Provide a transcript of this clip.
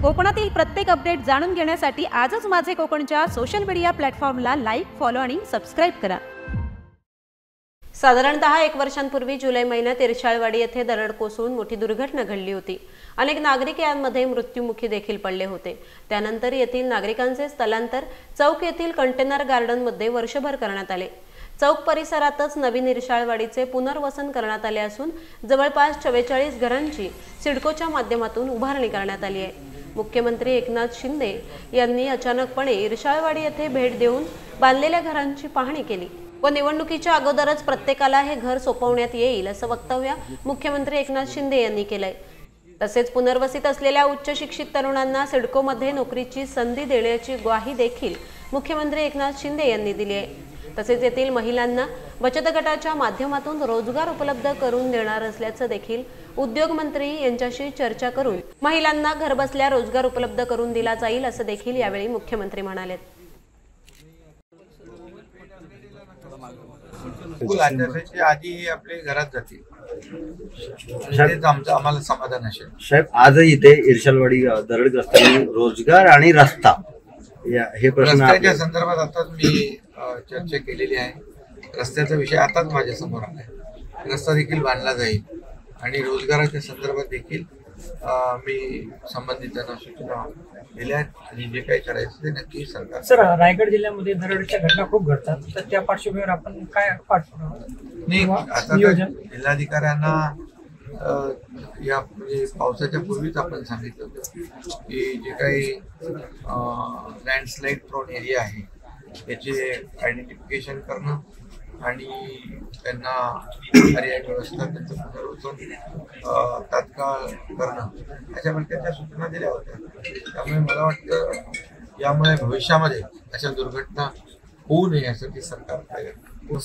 कोकणातील प्रत्येक अपडेट जाणून घेण्यासाठी आजच माझे कोकणच्या सोशल मीडिया प्लॅटफॉर्मला लाईक, फॉलो आणि सबस्क्राइब करा। साधारणतः 1 वर्षांपूर्वी जुलै महिन्यात इरशाळवाडी येथे दरड कोसळून मोठी दुर्घटना घडली होती। अनेक नागरिक यामध्ये मृत्युमुखी देखील पडले होते। त्यानंतर येथील नागरिकांचे स्थलांतर चौक येथील कंटेनर गार्डनमध्ये वर्षभर करण्यात आले। चौक परिसरातच नवीन इरशाळवाडीचे पुनर्वसन करण्यात आले असून जवळपास 44 घरांची सिडकोच्या माध्यमातून उभारणी करण्यात आली आहे। मुख्यमंत्री एकनाथ शिंदे यांनी अचानकपणे इरशाळवाडी येथे भेट देऊन बांधलेल्या घरांची पाहणी केली व निवडणुकीच्या अगोदरच प्रत्येकाला हे घर सोपवण्यात येईल असं वक्तव्य मुख्यमंत्री एकनाथ शिंदे यांनी केलंय। तसेच पुनर्वसित असलेल्या उच्च शिक्षित तरुणांना सिडकोमध्ये नोकरीची संधी देण्याची ग्वाही देखील मुख्यमंत्री एकनाथ शिंदे यांनी दिली आहे। तसेच येथील महिलांना बचत गटाच्या माध्यमातून रोजगार उपलब्ध करून देणार असल्याचं देखील उद्योग मंत्री यांच्याशी चर्चा करून महिलांना घरबसल्या रोजगार उपलब्ध करून दिला जाईल असं देखील यावेळी मुख्यमंत्री म्हणाले। आधी आपले घरात जातील आम्हाला समाधान असेल। साहेब, आज इथे इरशाळवाडी दरडग्रस्तांनी रोजगार आणि रस्ता हे प्रश्न रस्त्याच्या संदर्भात आताच मी चर्चा केलेली आहे। रस्त्याचा विषय आताच माझ्या समोर आलाय। रस्ता देखील बांधला जाईल आणि रोजगाराच्या संदर्भात देखील मी संबंधितांना सूचना दिल्या आहेत आणि जे काही करायचं ते नक्की सरकार। सर, रायगड जिल्ह्यामध्ये दरडच्या घटना खूप घडतात, तर त्या पार्श्वभूमीवर आपण काय पाठपुरावा आता जिल्हाधिकाऱ्यांना या म्हणजे पावसाच्या पूर्वीच आपण सांगितलं होतं की जे काही लँडस्लाईड प्रोन एरिया आहे त्याचे आयडेंटिफिकेशन करणं आणि त्यांना पर्याय व्यवस्था त्यांचं पुनर्वसन तात्काळ करणं अशा प्रकारच्या सूचना दिल्या होत्या। त्यामुळे मला वाटतं यामुळे भविष्यामध्ये अशा दुर्घटना होऊ नये यासाठी सरकार प्रयत्न